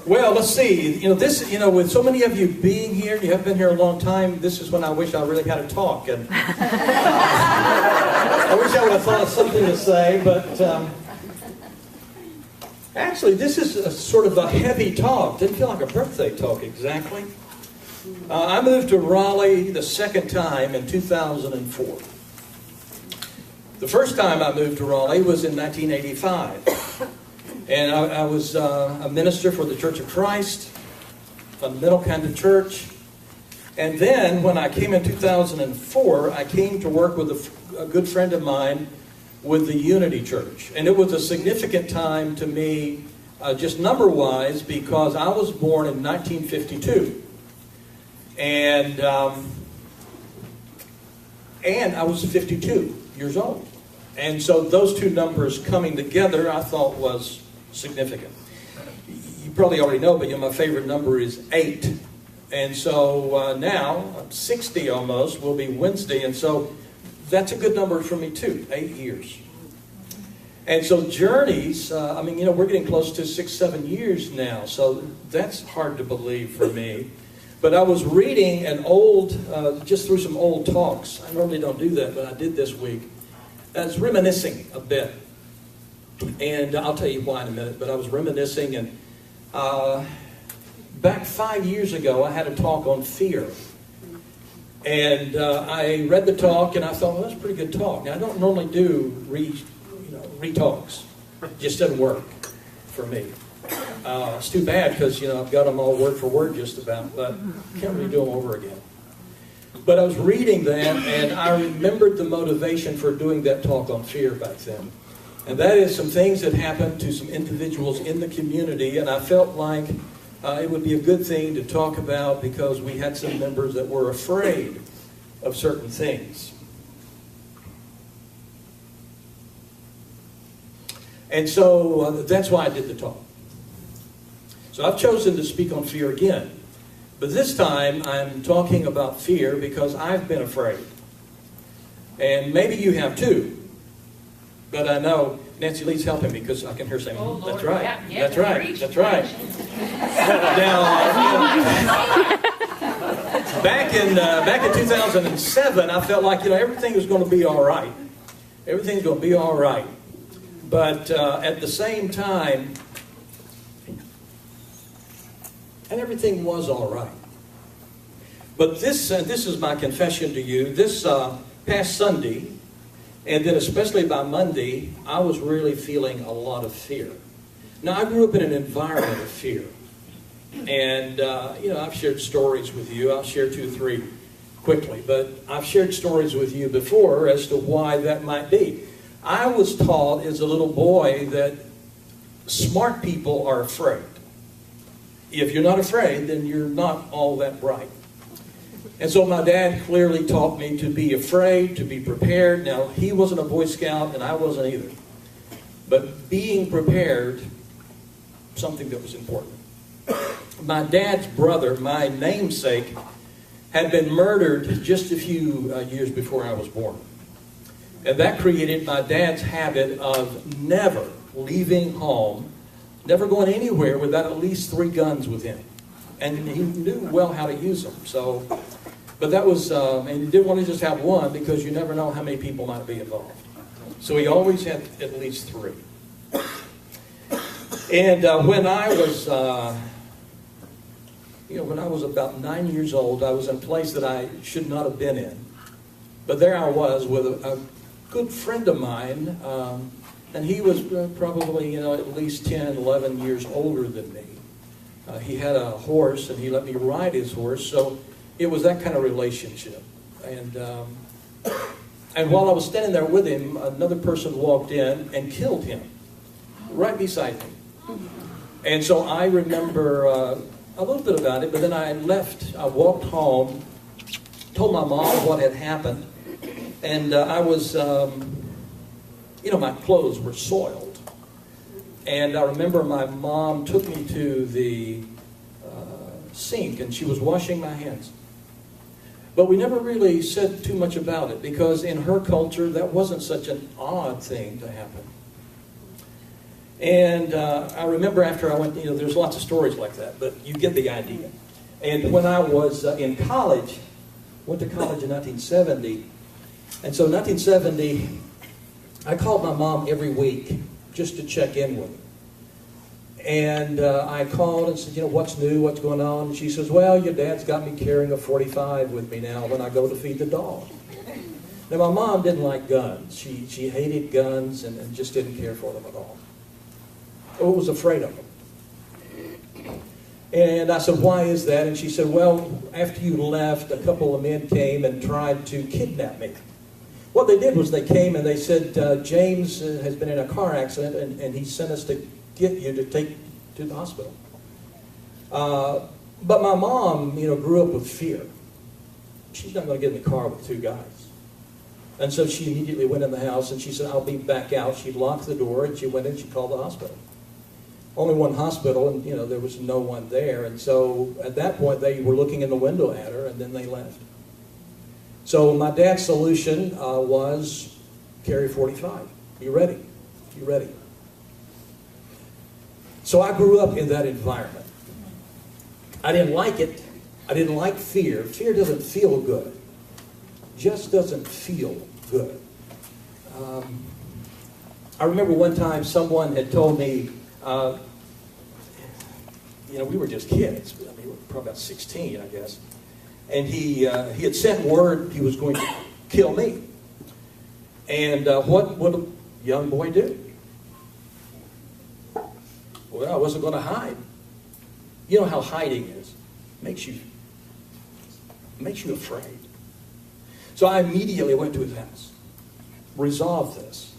Well, let's see. With so many of you being here, you haven't been here a long time, this is when I wish I really had a talk. And I wish I would have thought of something to say, but actually, this is a sort of a heavy talk. Didn't feel like a birthday talk exactly. I moved to Raleigh the second time in 2004. The first time I moved to Raleigh was in 1985. And I was a minister for the Church of Christ, fundamental kind of church. And then when I came in 2004, I came to work with a good friend of mine with the Unity Church. And it was a significant time to me, just number-wise, because I was born in 1952. And I was 52 years old. And so those two numbers coming together, I thought was significant. You probably already know, but my favorite number is 8. And so now, I'm 60 almost, will be Wednesday, and so that's a good number for me too, 8 years. And so journeys, we're getting close to 6-7 years now, so that's hard to believe for me. But I was reading an old, just through some old talks. I normally don't do that, but I did this week. I was reminiscing a bit. And I'll tell you why in a minute, but I was reminiscing, and back 5 years ago, I had a talk on fear. And I read the talk, and I thought, well, that's a pretty good talk. Now, I don't normally do re-talks. It just doesn't work for me. It's too bad, because, I've got them all word for word just about, but can't really do them over again. But I was reading that, and I remembered the motivation for doing that talk on fear back then. And that is some things that happened to some individuals in the community, and I felt like it would be a good thing to talk about because we had some members that were afraid of certain things. And so that's why I did the talk. So I've chosen to speak on fear again. But this time I'm talking about fear because I've been afraid. And maybe you have too. But I know Nancy Lee's helping me because I can hear her saying, that's right, yeah, that's right, that's right. Now, back in 2007, I felt like, everything was going to be all right. Everything's going to be all right. But at the same time, and everything was all right. But this is my confession to you. This past Sunday, and then especially by Monday, I was really feeling a lot of fear. Now, I grew up in an environment of fear. And, I've shared stories with you. I'll share 2 or 3 quickly. But I've shared stories with you before as to why that might be. I was taught as a little boy that smart people are afraid. If you're not afraid, then you're not all that bright. And so my dad clearly taught me to be afraid, to be prepared. Now, he wasn't a Boy Scout, and I wasn't either. But being prepared, something that was important. My dad's brother, my namesake, had been murdered just a few years before I was born. And that created my dad's habit of never leaving home, never going anywhere without at least 3 guns with him. And he knew well how to use them. So, but that was, and he didn't want to just have 1 because you never know how many people might be involved. So he always had at least 3. And when I was, when I was about 9 years old, I was in a place that I should not have been in. But there I was with a good friend of mine, and he was probably, at least 10, 11 years older than me. He had a horse, and he let me ride his horse, so it was that kind of relationship. And while I was standing there with him, another person walked in and killed him, right beside me. And so I remember a little bit about it, but then I left. I walked home, told my mom what had happened, and I was, my clothes were soiled. And I remember my mom took me to the sink, and she was washing my hands. But we never really said too much about it, because in her culture, that wasn't such an odd thing to happen. And I remember after I went, there's lots of stories like that, but you get the idea. And when I was in college, went to college in 1970, and so 1970, I called my mom every week just to check in with her. And I called and said, what's new, what's going on? And she says, well, your dad's got me carrying a .45 with me now when I go to feed the dog. Now, my mom didn't like guns. She hated guns and just didn't care for them at all. Or was afraid of them. And I said, why is that? And she said, well, after you left, a couple of men came and tried to kidnap me. What they did was they came and they said, James has been in a car accident and he sent us to get you to take to the hospital. But my mom, grew up with fear. She's not going to get in the car with two guys. And so she immediately went in the house and she said, I'll be back out. She locked the door and she went in, she called the hospital. Only one hospital, and there was no one there. And so at that point they were looking in the window at her and then they left. So my dad's solution was carry 45. Be ready. Be ready. So I grew up in that environment. I didn't like it. I didn't like fear. Fear doesn't feel good. Just doesn't feel good. I remember one time someone had told me, we were just kids. I mean, we were probably about 16, I guess. And he had sent word he was going to kill me. And what would a young boy do? Well, I wasn't going to hide. You know how hiding is. Makes you afraid. So I immediately went to his house. Resolved this.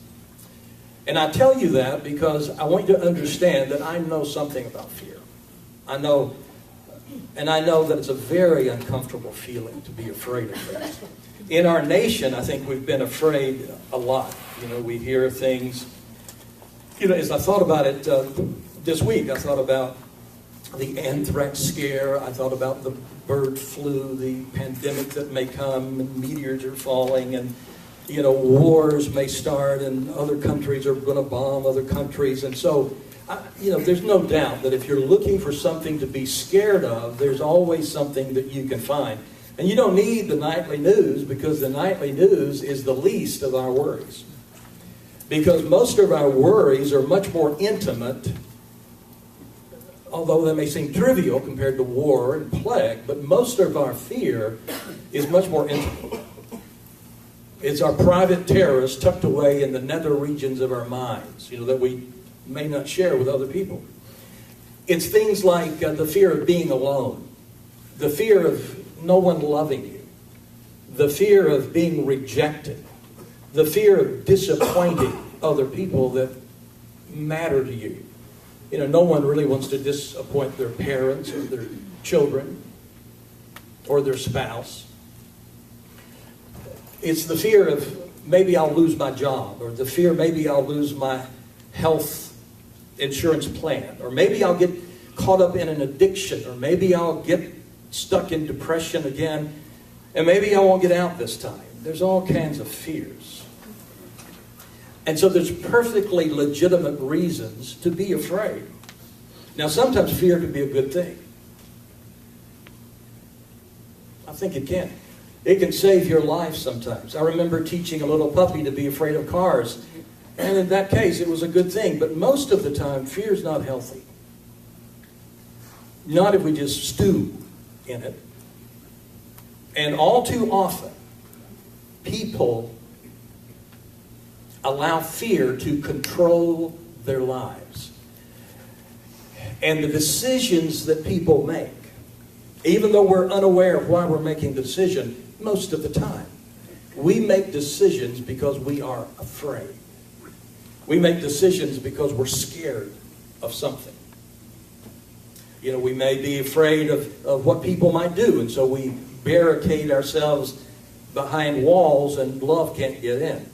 And I tell you that because I want you to understand that I know something about fear. I know that it's a very uncomfortable feeling to be afraid of things. In our nation, I think we've been afraid a lot. We hear things. As I thought about it this week, I thought about the anthrax scare. I thought about the bird flu, the pandemic that may come, and meteors are falling, and wars may start, and other countries are going to bomb other countries. And so, there's no doubt that if you're looking for something to be scared of, there's always something that you can find. And you don't need the nightly news, because the nightly news is the least of our worries. Because most of our worries are much more intimate, although they may seem trivial compared to war and plague, but most of our fear is much more intimate. It's our private terrors tucked away in the nether regions of our minds, that we may not share with other people. It's things like the fear of being alone, the fear of no one loving you, the fear of being rejected, the fear of disappointing other people that matter to you. No one really wants to disappoint their parents or their children or their spouse. It's the fear of maybe I'll lose my job, or the fear maybe I'll lose my health insurance plan, or maybe I'll get caught up in an addiction, or maybe I'll get stuck in depression again, and maybe I won't get out this time. There's all kinds of fears. And so there's perfectly legitimate reasons to be afraid. Now, sometimes fear can be a good thing. I think it can. It can save your life sometimes. I remember teaching a little puppy to be afraid of cars. And in that case, it was a good thing. But most of the time, fear is not healthy. Not if we just stew in it. And all too often, people allow fear to control their lives. And the decisions that people make, even though we're unaware of why we're making the decision, most of the time, we make decisions because we are afraid. We make decisions because we're scared of something. We may be afraid of what people might do, and so we barricade ourselves behind walls and love can't get in.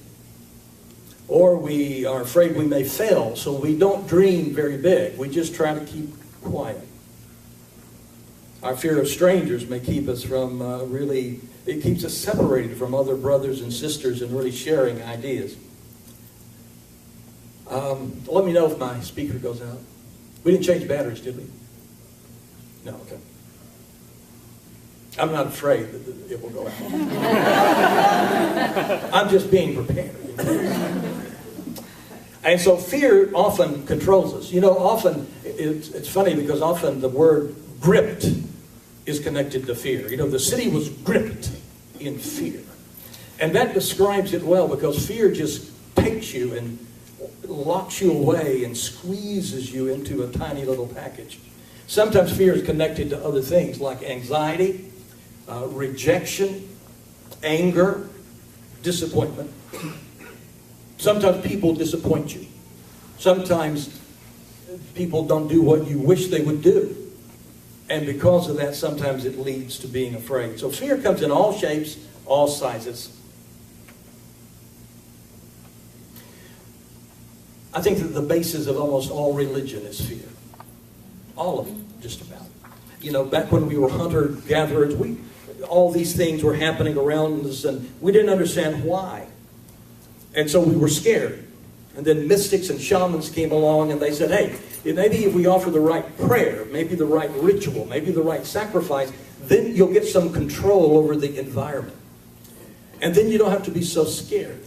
Or we are afraid we may fail, so we don't dream very big. We just try to keep quiet. Our fear of strangers may keep us from it keeps us separated from other brothers and sisters and really sharing ideas. Let me know if my speaker goes out. We didn't change batteries, did we? No, okay. I'm not afraid that it will go out. I'm just being prepared. And so fear often controls us. You know, often, it's funny because often the word gripped is connected to fear. You know, the city was gripped in fear. And that describes it well, because fear just takes you and locks you away and squeezes you into a tiny little package. Sometimes fear is connected to other things like anxiety, rejection, anger, disappointment. Sometimes people disappoint you. Sometimes people don't do what you wish they would do. And because of that, sometimes it leads to being afraid. So fear comes in all shapes, all sizes. I think that the basis of almost all religion is fear. All of it, just about. You know, back when we were hunter-gatherers, all these things were happening around us, and we didn't understand why. And so we were scared. And then mystics and shamans came along, and they said, hey, maybe if we offer the right prayer, maybe the right ritual, maybe the right sacrifice, then you'll get some control over the environment. And then you don't have to be so scared.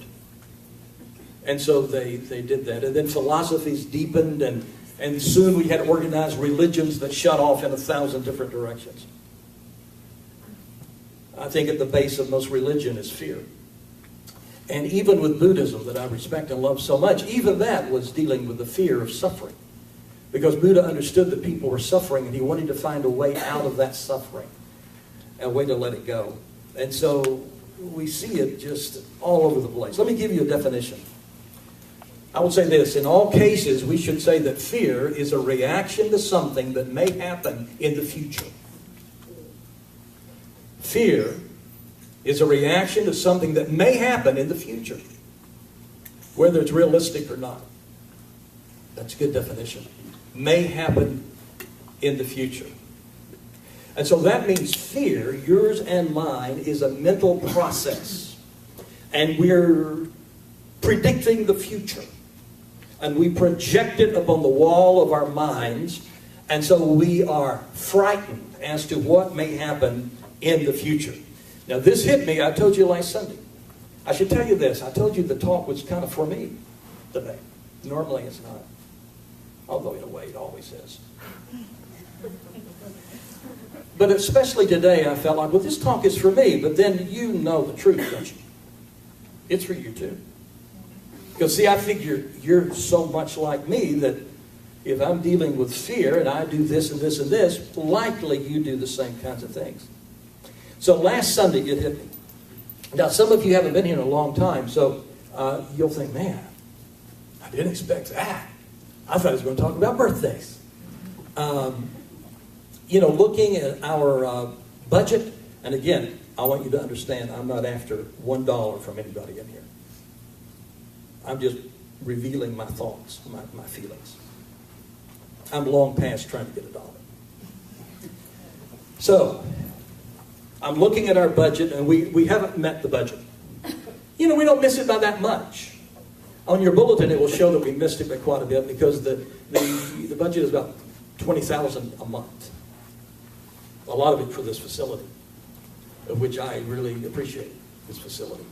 And so they did that. And then philosophies deepened, and soon we had organized religions that shut off in 1,000 different directions. I think at the base of most religion is fear. And even with Buddhism, that I respect and love so much, even that was dealing with the fear of suffering. Because Buddha understood that people were suffering, and he wanted to find a way out of that suffering, a way to let it go. And so we see it just all over the place. Let me give you a definition. I would say this: in all cases, we should say that fear is a reaction to something that may happen in the future. Fear is a reaction to something that may happen in the future, whether it's realistic or not. That's a good definition. May happen in the future. And so that means fear, yours and mine, is a mental process. And we're predicting the future. And we project it upon the wall of our minds. And so we are frightened as to what may happen in the future. Now this hit me, I told you last Sunday. I should tell you this. I told you the talk was kind of for me today. Normally it's not. Although in a way it always is. But especially today I felt like, well, this talk is for me. But then you know the truth, don't you? It's for you too. Because see, I figure you're so much like me that if I'm dealing with fear and I do this and this and this, likely you do the same kinds of things. So last Sunday it hit me. Now some of you haven't been here in a long time, so you'll think, man, I didn't expect that. I thought I was going to talk about birthdays. You know, looking at our budget, and again, I want you to understand I'm not after $1 from anybody in here. I'm just revealing my thoughts, my feelings. I'm long past trying to get $1. So, I'm looking at our budget, and we haven't met the budget. You know, we don't miss it by that much. On your bulletin, it will show that we missed it by quite a bit, because the budget is about $20,000 a month. A lot of it for this facility, of which I really appreciate this facility.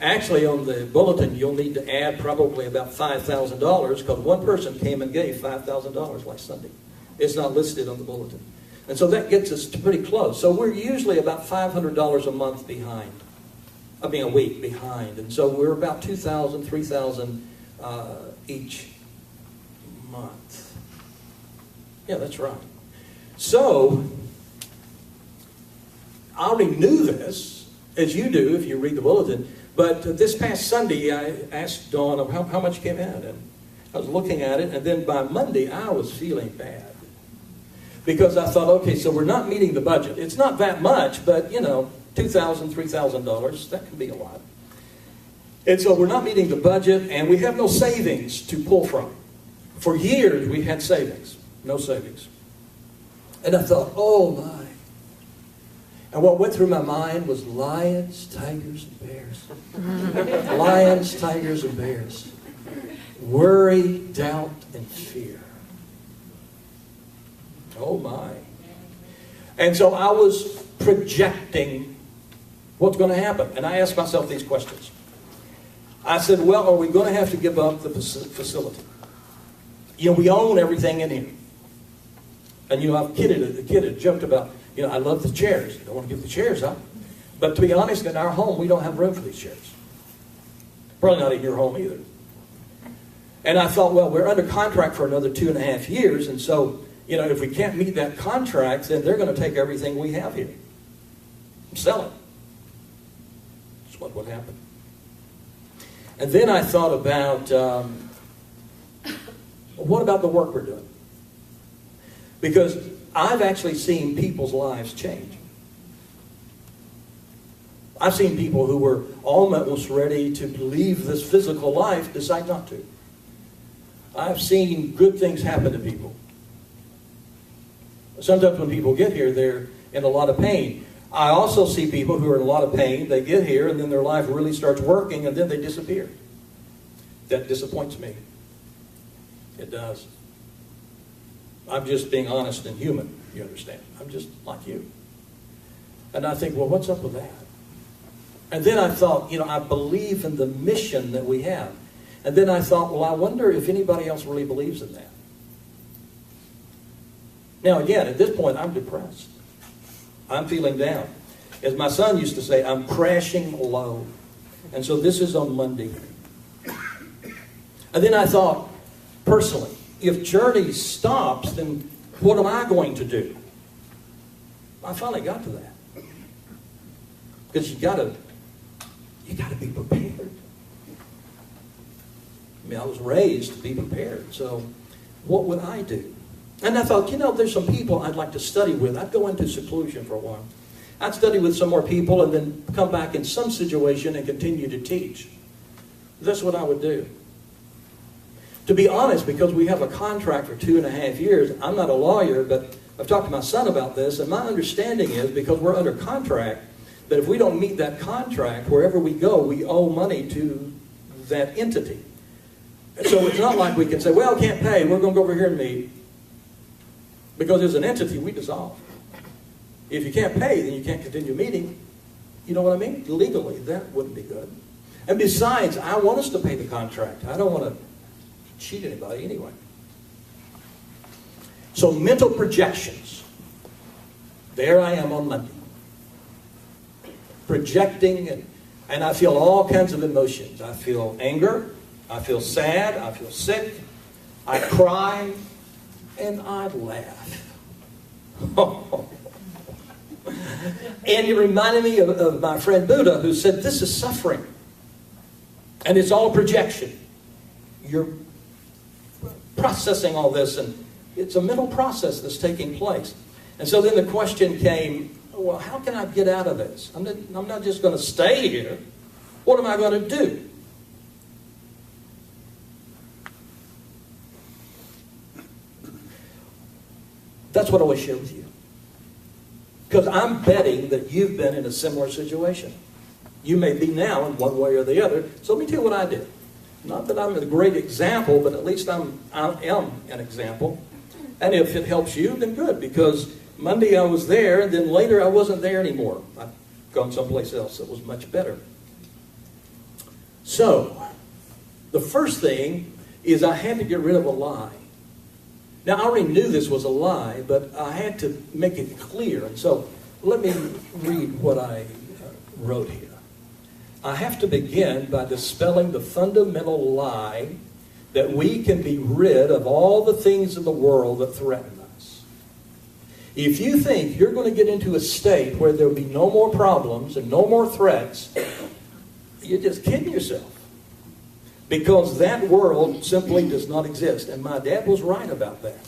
Actually, on the bulletin, you'll need to add probably about $5,000, because one person came and gave $5,000 last Sunday. It's not listed on the bulletin. And so that gets us to pretty close. So we're usually about $500 a month behind. I mean, a week behind. And so we're about $2,000, $3,000 each month. Yeah, that's right. So, I already knew this, as you do if you read the bulletin. But this past Sunday, I asked Dawn how much came in. And I was looking at it, and then by Monday, I was feeling bad. Because I thought, okay, so we're not meeting the budget. It's not that much, but, you know, $2,000, $3,000, that can be a lot. And so we're not meeting the budget, and we have no savings to pull from. For years, we had savings. No savings. And I thought, oh my. And what went through my mind was lions, tigers, and bears. Lions, tigers, and bears. Worry, doubt, and fear. Oh my. And so I was projecting what's going to happen. And I asked myself these questions. I said, well, are we going to have to give up the facility? You know, we own everything in here. And, you know, the kid had joked about, you know, I love the chairs. I don't want to give the chairs up. But to be honest, in our home, we don't have room for these chairs. Probably not in your home either. And I thought, well, we're under contract for another 2.5 years. And so, you know, if we can't meet that contract, then they're going to take everything we have here and sell it. That's what would happen. And then I thought about, what about the work we're doing? Because I've actually seen people's lives change. I've seen people who were almost ready to leave this physical life decide not to. I've seen good things happen to people. Sometimes when people get here, they're in a lot of pain. I also see people who are in a lot of pain. They get here, and then their life really starts working, and then they disappear. That disappoints me. It does. I'm just being honest and human, you understand. I'm just like you. And I think, well, what's up with that? And then I thought, you know, I believe in the mission that we have. And then I thought, well, I wonder if anybody else really believes in that. Now, again, at this point, I'm depressed. I'm feeling down. As my son used to say, I'm crashing low. And so this is on Monday. And then I thought, personally, if Journey stops, then what am I going to do? I finally got to that. Because you got to be prepared. I mean, I was raised to be prepared. So what would I do? And I thought, you know, there's some people I'd like to study with. I'd go into seclusion for a while. I'd study with some more people and then come back in some situation and continue to teach. That's what I would do. To be honest, because we have a contract for 2.5 years, I'm not a lawyer, but I've talked to my son about this, and my understanding is, because we're under contract, that if we don't meet that contract, wherever we go, we owe money to that entity. So it's not like we can say, well, can't pay, we're going to go over here and meet. Because as an entity, we dissolve. If you can't pay, then you can't continue meeting. You know what I mean? Legally, that wouldn't be good. And besides, I want us to pay the contract. I don't want to cheat anybody anyway. So mental projections. There I am on Monday. Projecting, and I feel all kinds of emotions. I feel anger. I feel sad. I feel sick. I cry. And I laugh. And it reminded me of my friend Buddha, who said, this is suffering. And it's all projection. You're processing all this, and it's a mental process that's taking place. And so then the question came, well, how can I get out of this? I'm not just going to stay here. What am I going to do? That's what I want to share with you. Because I'm betting that you've been in a similar situation. You may be now in one way or the other. So let me tell you what I did. Not that I'm a great example, but at least I am an example. And if it helps you, then good. Because Monday I was there, and then later I wasn't there anymore. I've gone someplace else that was much better. So, the first thing is I had to get rid of a lie. Now, I already knew this was a lie, but I had to make it clear. And so, let me read what I wrote here. I have to begin by dispelling the fundamental lie that we can be rid of all the things in the world that threaten us. If you think you're going to get into a state where there'll be no more problems and no more threats, you're just kidding yourself. Because that world simply does not exist. And my dad was right about that.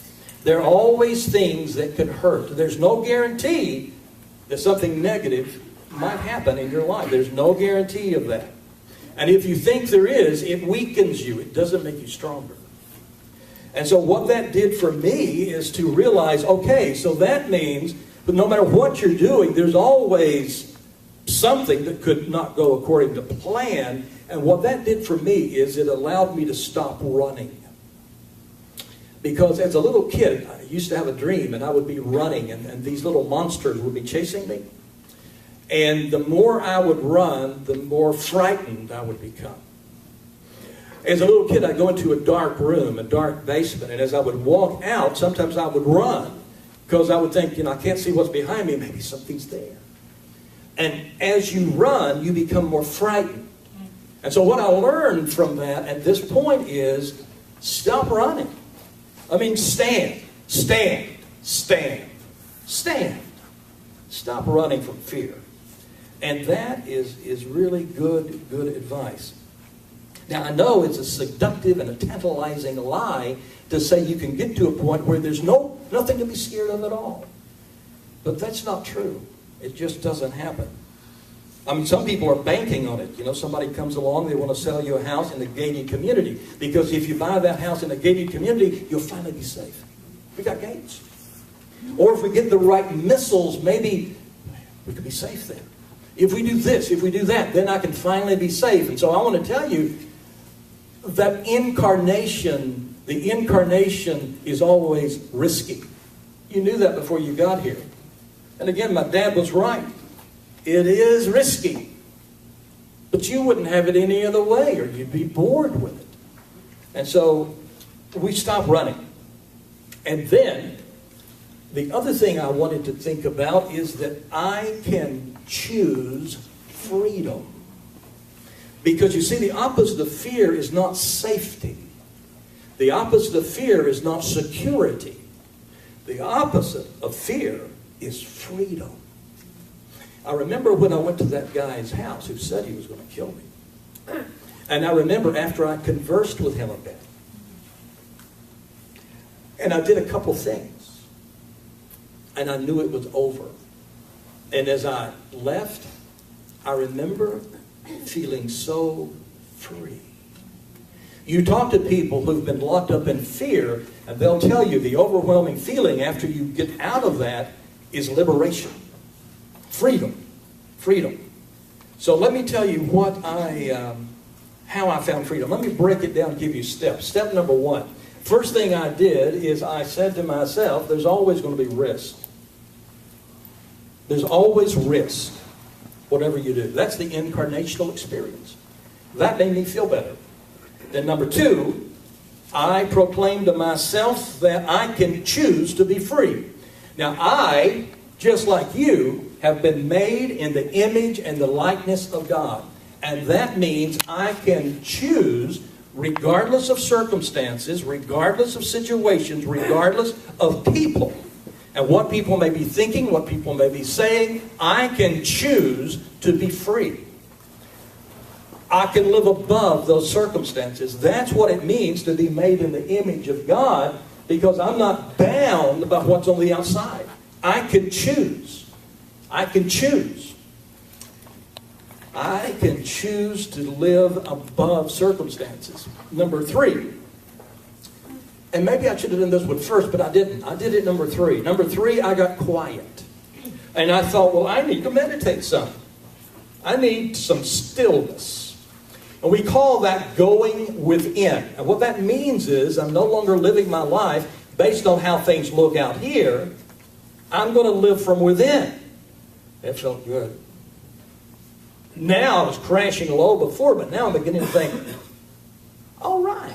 There are always things that could hurt. There's no guarantee that something negative might happen in your life. There's no guarantee of that. And if you think there is, it weakens you. It doesn't make you stronger. And so what that did for me is to realize, okay, so that means that no matter what you're doing, there's always something that could not go according to plan. And what that did for me is it allowed me to stop running. Because as a little kid, I used to have a dream, and I would be running, and these little monsters would be chasing me. And the more I would run, the more frightened I would become. As a little kid, I'd go into a dark room, a dark basement, and as I would walk out, sometimes I would run, because I would think, I can't see what's behind me, maybe something's there. And as you run, you become more frightened. And so what I learned from that at this point is, stop running. Stand, stand, stand, stand. Stop running from fear. And that is really good advice. Now, I know it's a seductive and a tantalizing lie to say you can get to a point where there's nothing to be scared of at all. But that's not true. It just doesn't happen. Some people are banking on it. Somebody comes along, they want to sell you a house in a gated community. Because if you buy that house in a gated community, you'll finally be safe. We got gates. Or if we get the right missiles, maybe we could be safe there. If we do this, if we do that, then I can finally be safe. And so I want to tell you that the incarnation is always risky. You knew that before you got here. And again, my dad was right. It is risky. But you wouldn't have it any other way, or you'd be bored with it. And so we stopped running. And then, the other thing I wanted to think about is that I can choose freedom. Because you see, the opposite of fear is not safety. The opposite of fear is not security. The opposite of fear is freedom. I remember when I went to that guy's house who said he was going to kill me. And I remember after I conversed with him a bit. And I did a couple things. And I knew it was over. And as I left, I remember feeling so free. You talk to people who've been locked up in fear, and they'll tell you the overwhelming feeling after you get out of that is liberation. Freedom. Freedom. So let me tell you how I found freedom. Let me break it down and give you steps. Step number one. First thing I did is I said to myself, there's always going to be risk. There's always risk, whatever you do. That's the incarnational experience. That made me feel better. Then number two, I proclaimed to myself that I can choose to be free. Now I, just like you, have been made in the image and the likeness of God. And that means I can choose, regardless of circumstances, regardless of situations, regardless of people, and what people may be thinking, what people may be saying, I can choose to be free. I can live above those circumstances. That's what it means to be made in the image of God, because I'm not bound by what's on the outside. I can choose. I can choose. I can choose to live above circumstances. Number three, and maybe I should have done this one first, but I didn't. I did it number three. Number three, I got quiet. And I thought, well, I need to meditate some. I need some stillness. And we call that going within. And what that means is I'm no longer living my life based on how things look out here. I'm going to live from within. That felt good. Now I was crashing low before, but now I'm beginning to think, all right.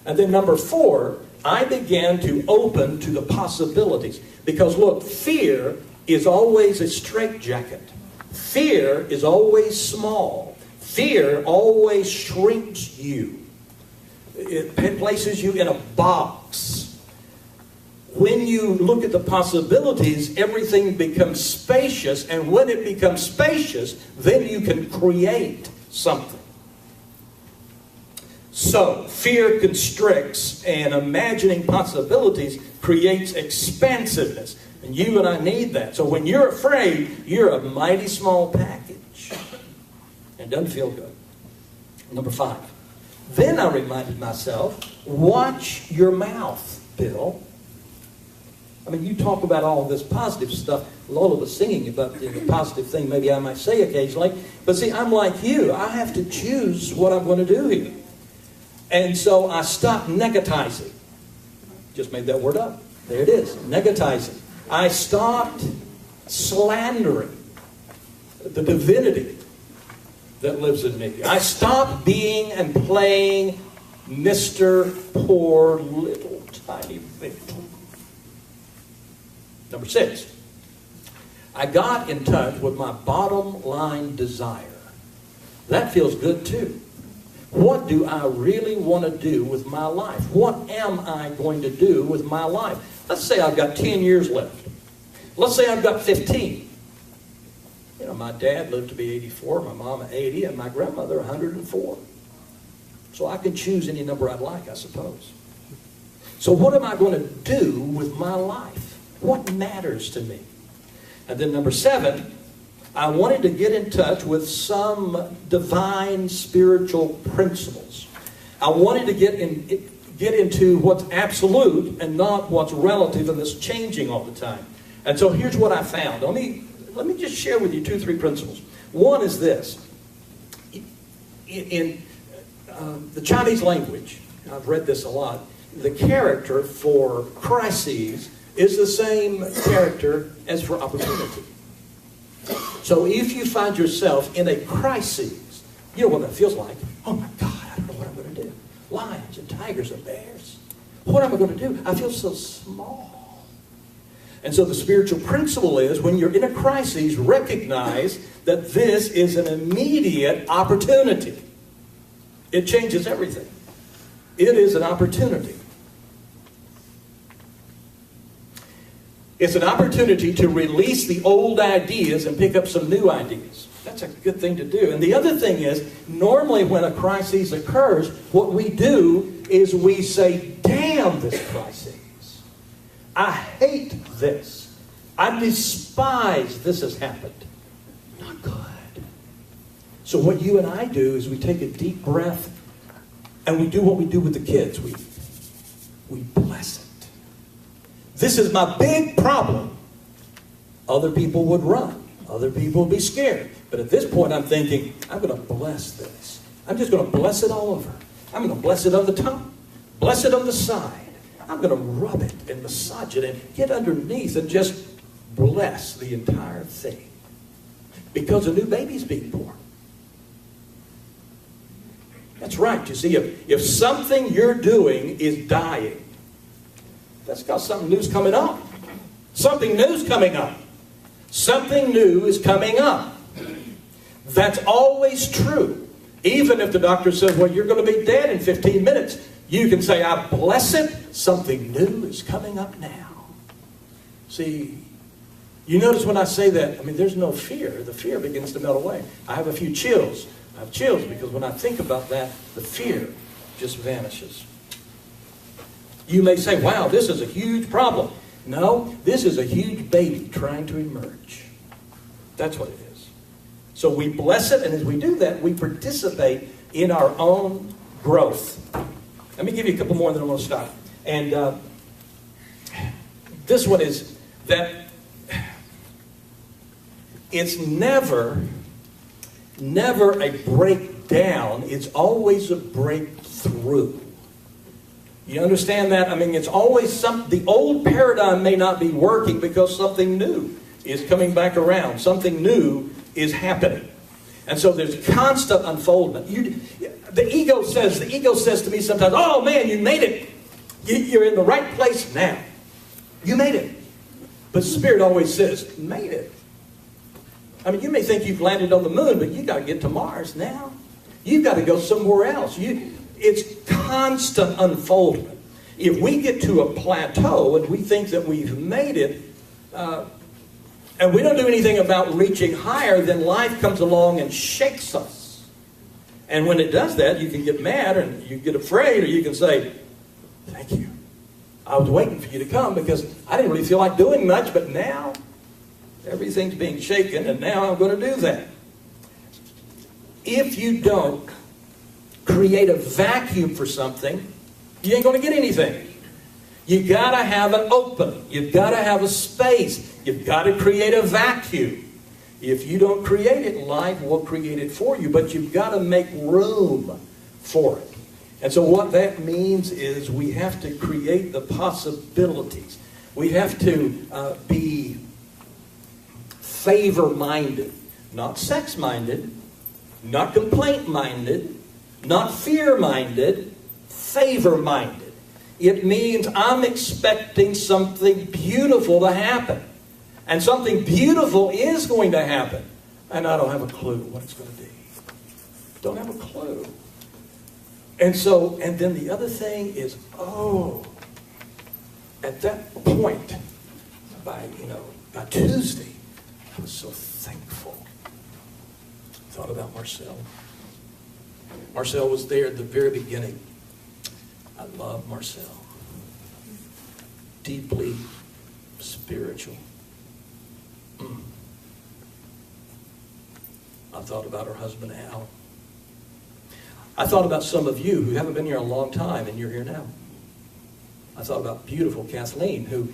And then number four, I began to open to the possibilities. Because look, fear is always a straitjacket. Fear is always small. Fear always shrinks you. It places you in a box. When you look at the possibilities, everything becomes spacious. And when it becomes spacious, then you can create something. So, fear constricts, and imagining possibilities creates expansiveness. And you and I need that. So when you're afraid, you're a mighty small package. It doesn't feel good. Number five. Then I reminded myself, watch your mouth, Bill. I mean, you talk about all this positive stuff. Lola was singing about the positive thing maybe I might say occasionally. But see, I'm like you. I have to choose what I'm going to do here. And so I stopped negatizing. Just made that word up. There it is, negatizing. I stopped slandering the divinity that lives in me. I stopped being and playing Mr. Poor Little Tiny Victim. Number 6, I got in touch with my bottom line desire. That feels good too. What do I really want to do with my life? What am I going to do with my life? Let's say I've got 10 years left. Let's say I've got 15. You know, my dad lived to be 84, my mom 80, and my grandmother 104. So I can choose any number I'd like, I suppose. So what am I going to do with my life? What matters to me? And then number 7, I wanted to get in touch with some divine spiritual principles. I wanted to get into what's absolute and not what's relative and that's changing all the time. And so here's what I found. Let me just share with you 2, 3 principles. One is this. In the Chinese language, I've read this a lot, the character for crises is the same character as for opportunity. So if you find yourself in a crisis, you know what that feels like. Oh my God, I don't know what I'm going to do. Lions and tigers and bears. What am I going to do? I feel so small. And so the spiritual principle is when you're in a crisis, recognize that this is an immediate opportunity. It changes everything. It is an opportunity. It's an opportunity to release the old ideas and pick up some new ideas. That's a good thing to do. And the other thing is, normally when a crisis occurs, what we do is we say, damn this crisis. I hate this. I despise this has happened. Not good. So what you and I do is we take a deep breath and we do what we do with the kids. We bless it. This is my big problem. Other people would run. Other people would be scared. But at this point, I'm thinking, I'm going to bless this. I'm just going to bless it all over. I'm going to bless it on the top. Bless it on the side. I'm going to rub it and massage it and get underneath and just bless the entire thing. Because a new baby's being born. That's right. You see, if something you're doing is dying, that's because something new's coming up. Something new's coming up. Something new is coming up. That's always true. Even if the doctor says, well, you're going to be dead in 15 minutes, you can say, I bless it. Something new is coming up now. See, you notice when I say that, I mean, there's no fear. The fear begins to melt away. I have a few chills. I have chills because when I think about that, the fear just vanishes. You may say, wow, this is a huge problem. No, this is a huge baby trying to emerge. That's what it is. So we bless it, and as we do that, we participate in our own growth. Let me give you a couple more, and then I'm going to stop. And this one is that it's never a breakdown. It's always a breakthrough. You understand that? I mean, it's always the old paradigm may not be working because something new is coming back around. Something new is happening. And so there's constant unfoldment. The ego says to me sometimes, oh man, you made it. You're in the right place now. You made it. But Spirit always says, made it. I mean, you may think you've landed on the moon, but you've got to get to Mars now. You've got to go somewhere else. It's constant unfoldment. If we get to a plateau and we think that we've made it, and we don't do anything about reaching higher, then life comes along and shakes us. And when it does that, you can get mad and you get afraid, or you can say, thank you. I was waiting for you to come because I didn't really feel like doing much, but now everything's being shaken, and now I'm going to do that. If you don't create a vacuum for something, you ain't going to get anything. You've got to have an opening. You've got to have a space. You've got to create a vacuum. If you don't create it, life will create it for you. But you've got to make room for it. And so what that means is we have to create the possibilities. We have to be favor-minded, not sex-minded, not complaint-minded, not fear-minded, favor-minded. It means I'm expecting something beautiful to happen. And something beautiful is going to happen. And I don't have a clue what it's going to be. Don't have a clue. And then the other thing is, at that point, by Tuesday, I was so thankful. I thought about Marcel. Marcel was there at the very beginning. I love Marcel. Deeply spiritual. I thought about her husband, Al. I thought about some of you who haven't been here a long time and you're here now. I thought about beautiful Kathleen, who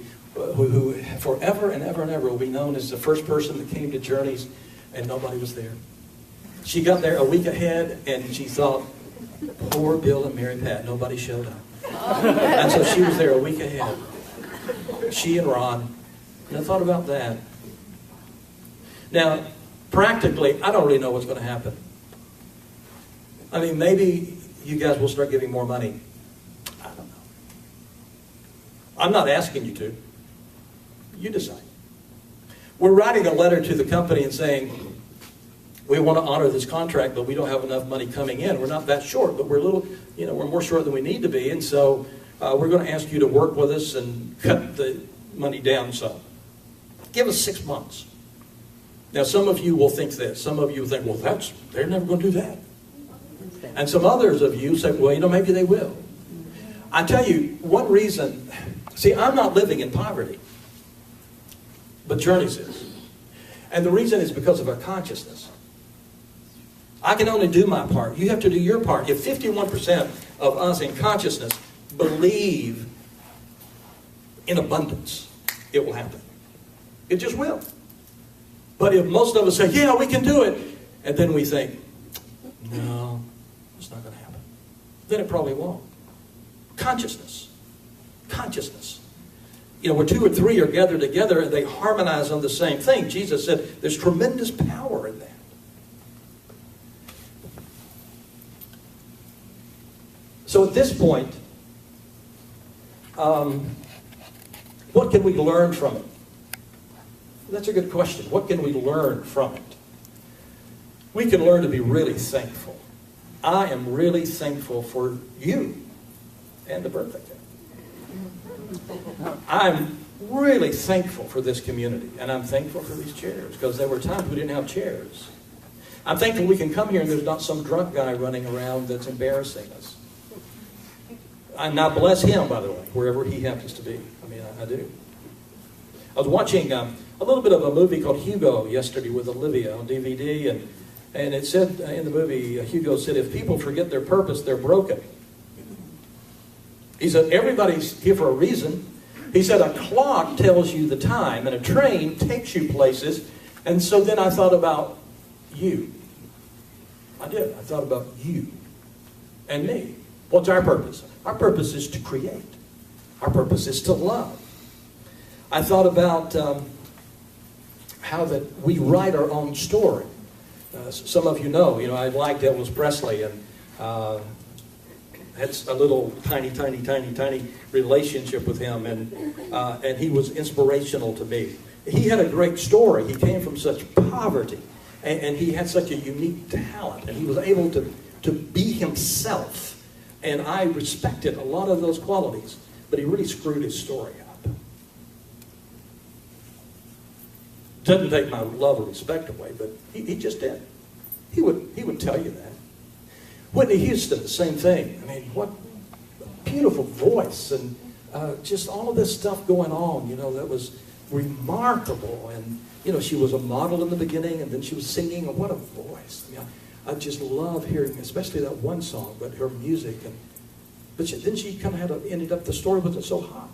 forever and ever and ever will be known as the first person that came to Journeys and nobody was there. She got there a week ahead and she thought, poor Bill and Mary Pat, nobody showed up. And so she was there a week ahead. She and Ron. And I thought about that. Now, practically, I don't really know what's going to happen. I mean, maybe you guys will start giving more money. I don't know. I'm not asking you to. You decide. We're writing a letter to the company and saying, we want to honor this contract, but we don't have enough money coming in. We're not that short, but we're a little, we're more short than we need to be. And so we're going to ask you to work with us and cut the money down some. Give us 6 months. Now, some of you will think this. Some of you will think, well, they're never going to do that. And some others of you say, well, maybe they will. I tell you, one reason, see, I'm not living in poverty, but Journeys is. And the reason is because of our consciousness. I can only do my part. You have to do your part. If 51% of us in consciousness believe in abundance, it will happen. It just will. But if most of us say, yeah, we can do it, and then we think, no, it's not going to happen, then it probably won't. Consciousness. Consciousness. Where 2 or 3 are gathered together and they harmonize on the same thing. Jesus said there's tremendous power in that. So at this point, what can we learn from it? That's a good question. What can we learn from it? We can learn to be really thankful. I am really thankful for you and the birthday cake. I'm really thankful for this community, and I'm thankful for these chairs, because there were times we didn't have chairs. I'm thankful we can come here and there's not some drunk guy running around that's embarrassing us. And I bless him, by the way, wherever he happens to be. I do. I was watching a little bit of a movie called Hugo yesterday with Olivia on DVD, and it said in the movie, Hugo said, if people forget their purpose, they're broken. He said, everybody's here for a reason. He said, a clock tells you the time, and a train takes you places. And so then I thought about you. I did. I thought about you and me. What's our purpose? Our purpose is to create. Our purpose is to love. I thought about how that we write our own story. Some of you know, I liked Elvis Presley and had a little tiny relationship with him, and he was inspirational to me. He had a great story. He came from such poverty, and he had such a unique talent, and he was able to be himself. And I respected a lot of those qualities, but he really screwed his story up. Doesn't take my love or respect away, but he just did. He would tell you that. Whitney Houston, the same thing. What a beautiful voice, and just all of this stuff going on, that was remarkable. And, she was a model in the beginning, and then she was singing, and what a voice. I just love hearing, especially that one song, but her music. But then she kind of ended up, the story wasn't so hot.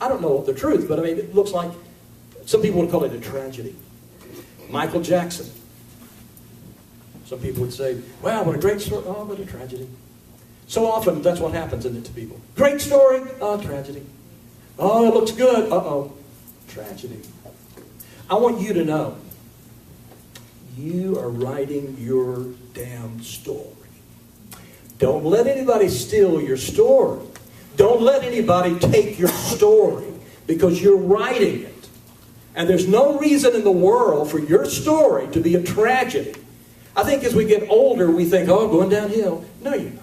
I don't know the truth, but I mean, it looks like some people would call it a tragedy. Michael Jackson. Some people would say, wow, what a great story. Oh, what a tragedy. So often, that's what happens, isn't it, to people? Great story. Oh, tragedy. Oh, it looks good. Uh-oh. Tragedy. I want you to know, you are writing your damn story. Don't let anybody steal your story. Don't let anybody take your story, because you're writing it. And there's no reason in the world for your story to be a tragedy. I think as we get older, we think, oh, going downhill. No, you're not.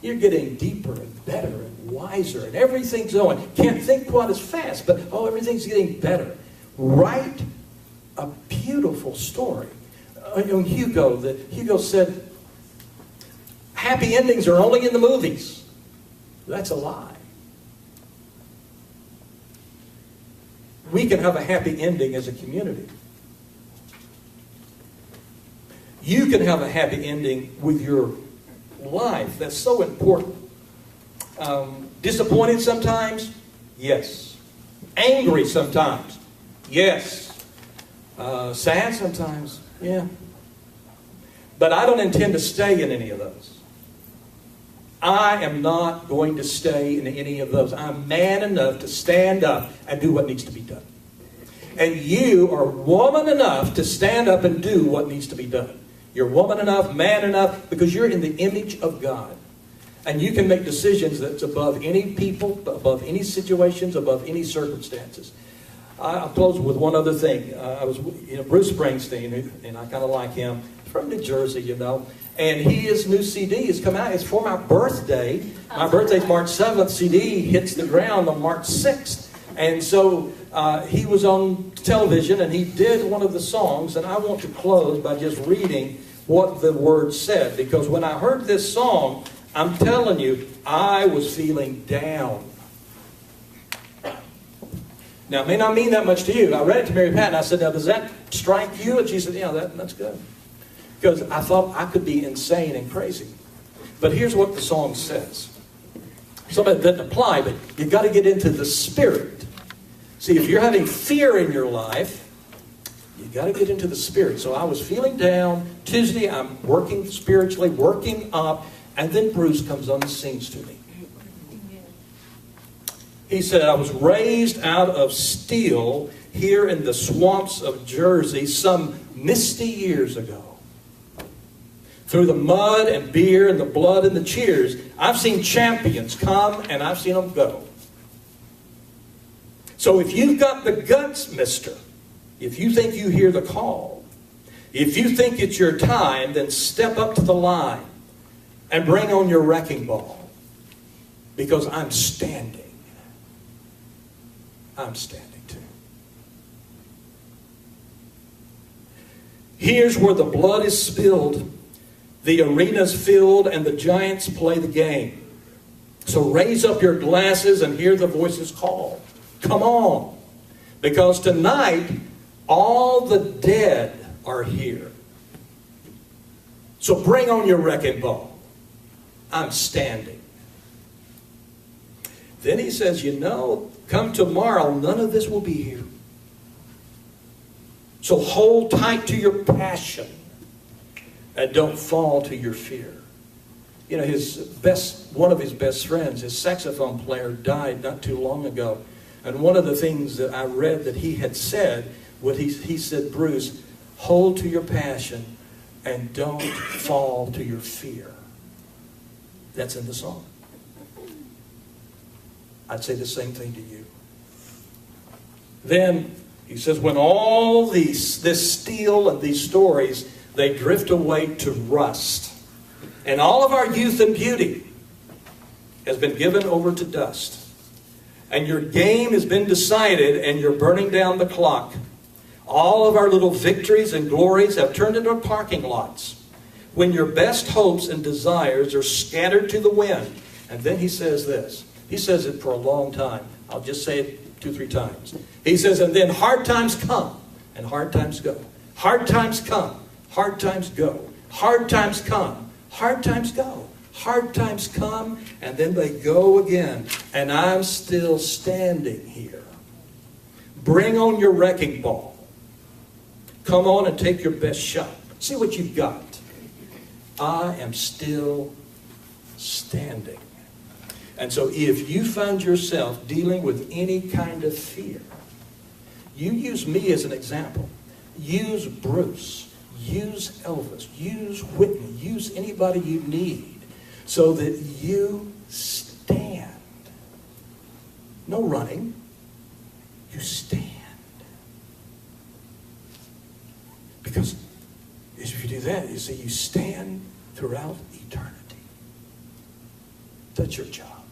You're getting deeper and better and wiser, and everything's going. Can't think quite as fast, but oh, everything's getting better. Write a beautiful story. Hugo said, happy endings are only in the movies. That's a lie. We can have a happy ending as a community. You can have a happy ending with your life. That's so important. Disappointed sometimes? Yes. Angry sometimes? Yes. Sad sometimes? Yeah. But I don't intend to stay in any of those. I am not going to stay in any of those. I'm man enough to stand up and do what needs to be done. And you are woman enough to stand up and do what needs to be done. You're woman enough, man enough, because you're in the image of God. And you can make decisions that's above any people, above any situations, above any circumstances. I'll close with one other thing. Bruce Springsteen, and I kind of like him, from New Jersey, and his new CD has come out. It's for my birthday. My birthday's March 7th. CD hits the ground on March 6th. And so he was on television, and he did one of the songs, and I want to close by just reading what the words said, because when I heard this song, I'm telling you, I was feeling down. Now, it may not mean that much to you. I read it to Mary Pat, and I said, now, does that strike you? And she said, yeah, that's good. Because I thought I could be insane and crazy. But here's what the song says. Some of it doesn't apply, but you've got to get into the spirit. See, if you're having fear in your life, you've got to get into the spirit. So I was feeling down. Tuesday, I'm working spiritually, working up, and then Bruce comes on and sings to me. He said, I was raised out of steel here in the swamps of Jersey some misty years ago. Through the mud and beer and the blood and the cheers, I've seen champions come and I've seen them go. So if you've got the guts, mister, if you think you hear the call, if you think it's your time, then step up to the line and bring on your wrecking ball. Because I'm standing. I'm standing too. Here's where the blood is spilled, the arena's filled, and the giants play the game. So raise up your glasses and hear the voices call. Come on. Because tonight, all the dead are here. So bring on your wrecking ball. I'm standing. Then he says, come tomorrow, none of this will be here. So hold tight to your passion and don't fall to your fear. One of his best friends, his saxophone player, died not too long ago. And one of the things that I read that he had said, he said, Bruce, hold to your passion and don't fall to your fear. That's in the song. I'd say the same thing to you. Then, he says, when all this steel and these stories, they drift away to rust. And all of our youth and beauty has been given over to dust. And your game has been decided and you're burning down the clock. All of our little victories and glories have turned into parking lots. When your best hopes and desires are scattered to the wind. And then he says this. He says it for a long time. I'll just say it 2-3 times. He says, and then hard times come and hard times go. Hard times come. Hard times go. Hard times come. Hard times go. Hard times come, and then they go again. And I'm still standing here. Bring on your wrecking ball. Come on and take your best shot. See what you've got. I am still standing. And so if you find yourself dealing with any kind of fear, you use me as an example. Use Bruce. Use Elvis. Use Whitney. Use anybody you need so that you stand. No running. You stand. Because if you do that, you see, you stand throughout eternity. That's your job.